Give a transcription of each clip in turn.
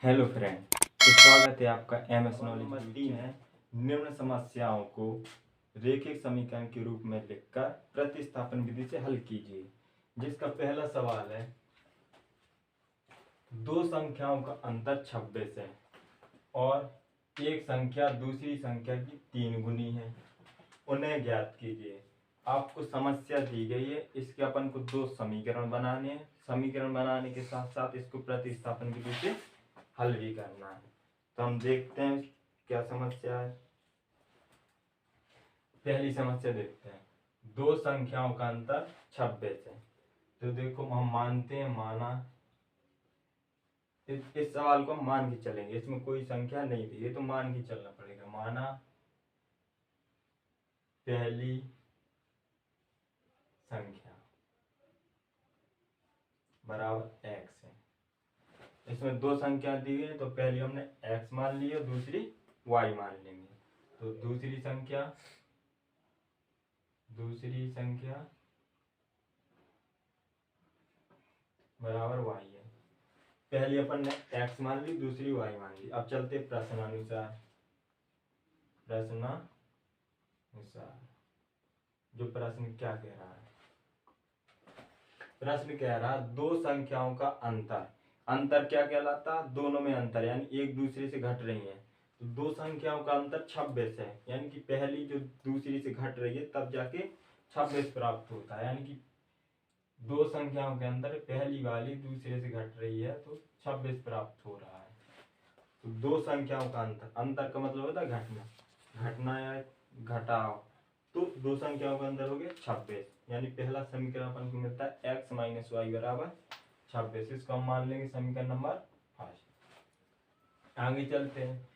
Hello friend, तो स्वागत है आपका एमएस नॉलेज नंबर 3 है। निम्न समस्याओं को रेखिक समीकरण के रूप में लिखकर प्रतिस्थापन विधि से हल कीजिए। जिसका पहला सवाल है, दो संख्याओं का अंतर 26 है और एक संख्या दूसरी संख्या की 3 गुनी है, उन्हें ज्ञात कीजिए। आपको समस्या दी गई है, इसके अपन को दो समीकरण बनाने हैं। समीकरण बनाने के साथ साथ इसको प्रतिस्थापन विधि से हल भी करना है। तो हम देखते हैं क्या समस्या है। पहली समस्या देखते हैं, दो संख्याओं का अंतर 26 है। तो देखो हम मानते हैं, माना इस सवाल को हम मान के चलेंगे, इसमें कोई संख्या नहीं दी है तो मान के चलना पड़ेगा। माना पहली संख्या बराबर x है। इसमें दो संख्या दी गई है तो पहली हमने x मान ली और दूसरी y मान लेंगे। तो दूसरी संख्या बराबर y है। पहली अपन ने x मान ली, दूसरी y मान ली। अब चलते प्रश्नानुसार। जो प्रश्न क्या कह रहा है, प्रश्न कह रहा है दो संख्याओं का अंतर। अंतर क्या कहलाता, दोनों में अंतर यानी एक दूसरे से घट रही है। तो दो संख्याओं का अंतर 26 है, यानी कि पहली जो दूसरी से घट रही है तब जाके 26 प्राप्त होता है। यानी कि दो संख्याओं के अंदर पहली वाली दूसरे से घट रही है तो 26 प्राप्त हो रहा है। तो दो संख्याओं का अंतर, अंतर का मतलब होता है घटना, घटना या घटाव। तो दो संख्याओं का अंतर हो गया 26, यानी पहला समीकरण अपन को मिलता है x माइनस वाई बराबर 26। इसको हम मान लेंगे समीकरण नंबर 5। आगे चलते हैं,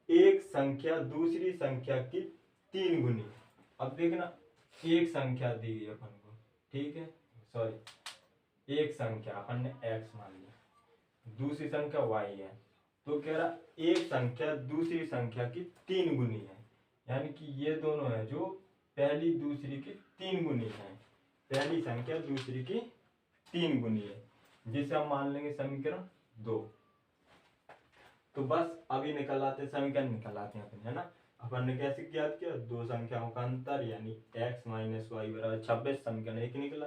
एक संख्या दूसरी संख्या की 3 गुनी। अब देखना, एक संख्या दी गई अपन को, ठीक है, सॉरी एक संख्या अपन ने x मान लिया, दूसरी संख्या y है। तो कह रहा एक संख्या दूसरी संख्या की 3 गुनी है, यानी कि ये दोनों है जो पहली दूसरी की 3 गुनी है। पहली संख्या दूसरी की 3 गुनी है, जिसे हम मान लेंगे समीकरण 2। तो बस अभी निकल आते समीकरण, निकल आते हैं अपन, है ना। अपन ने कैसे ज्ञात किया, दो संख्याओं का अंतर यानी x माइनस वाई बराबर 26, समीकरण 1 निकला।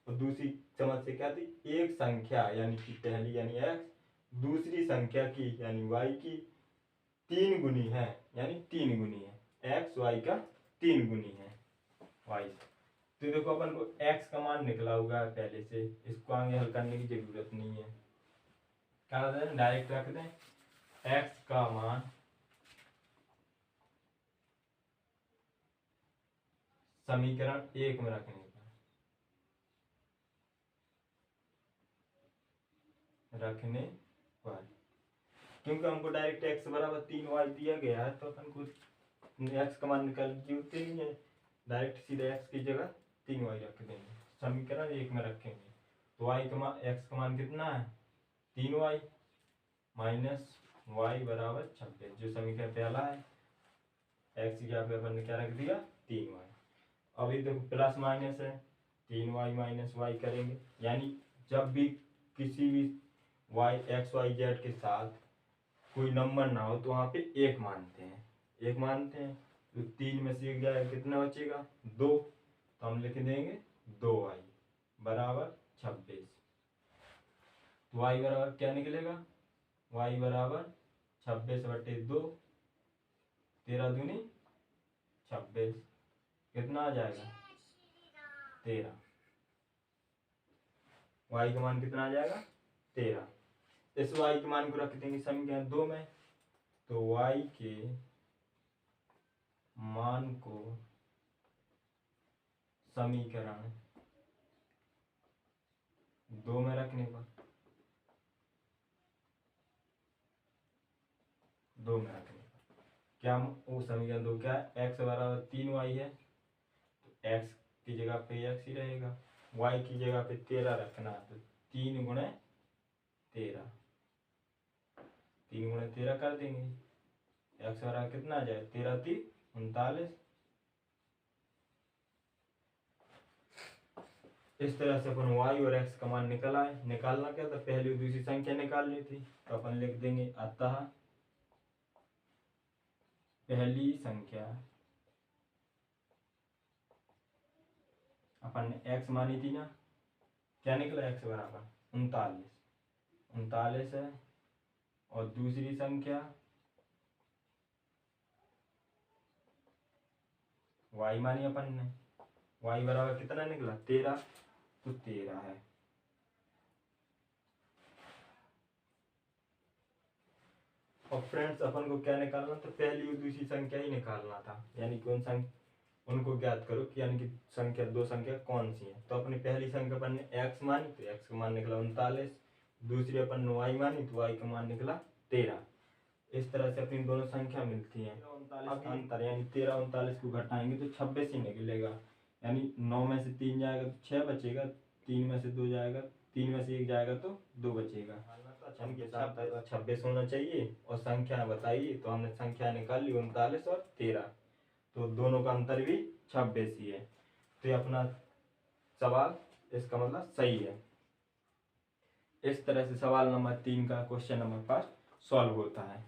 और दूसरी समस्या क्या थी, एक संख्या यानी कि पहली यानी x दूसरी संख्या की यानी y की 3 गुनी है, यानी 3 गुनी है, x y का 3 गुनी है y। तो देखो अपन को x का मान निकला होगा पहले से, इसको आगे हल करने की जरूरत नहीं है। क्या डायरेक्ट रख दें, x का मान समीकरण 1 में रखने पर, क्योंकि हमको डायरेक्ट x बराबर 3y दिया गया है तो अपन को x का मान निकालने की जरूरत नहीं है, डायरेक्ट सीधे x की जगह 3y रख देंगे, समीकरण 1 में रखेंगे। तो y का मान, x का मान कितना है 3y माइनस y बराबर 26, जो समीकरण पहला है। x की जगह पे अपन ने क्या रख दिया 3y। अभी देखो प्लस माइनस है, 3y माइनस y करेंगे, यानी जब भी किसी भी y x y z के साथ कोई नंबर ना हो तो वहाँ पे एक मानते हैं। तो 3 में से 1 जाएगा, कितना बचेगा 2, तो हम लिख देंगे 2y बराबर 26। तो y बराबर क्या निकलेगा, y बराबर 26/2, 13 दूनी 26, कितना आ जाएगा 13। y का मान कितना आ जाएगा 13। इस y के मान को रख देंगे समीकरण 2 में। तो y के मान को समीकरण 2 में रखने पर, 2 में रखने पर क्या, वो समीकरण 2 क्या है, x बराबर 3y है तो x की जगह पे x ही रहेगा, y की जगह पे 13 रखना, तो 3 गुणे 13, 3 गुणे 13 कर देंगे, x बराबर कितना आ जाए 13 3 39। इस तरह से अपन y और x का मान निकालना क्या था, पहली और दूसरी संख्या निकालनी थी। तो अपन लिख देंगे अतः पहली संख्या, अपन ने x मानी थी ना, क्या निकला x बराबर 39 है। और दूसरी संख्या y मानी अपन ने, y बराबर कितना निकला 13, तो 13 है। और फ्रेंड्स अपन को क्या निकालना था, पहली और दूसरी संख्या ही निकालना था, यानी कौन संख्या उनको ज्ञात करो कि यानी कि संख्या दो संख्या कौन सी है। तो अपनी पहली संख्या अपन ने x मानी, तो x का मान निकला 39। दूसरी अपन ने y मानी, तो y का मान निकला 13। इस तरह से अपनी दोनों संख्या मिलती हैं। अब अंतर यानी 13 39 को घटाएंगे तो 26 ही निकलेगा, यानी 9 में से 3 जाएगा तो 6 बचेगा, 3 में से 2 जाएगा, 3 में से 1 जाएगा तो 2 बचेगा। 26 होना चाहिए और संख्या बताइए, तो हमने संख्या निकाली 39 और 13, तो दोनों का अंतर भी 26 ही है। तो ये अपना सवाल इसका मतलब सही है। इस तरह से सवाल नंबर 3 का क्वेश्चन नंबर 5 सॉल्व होता है।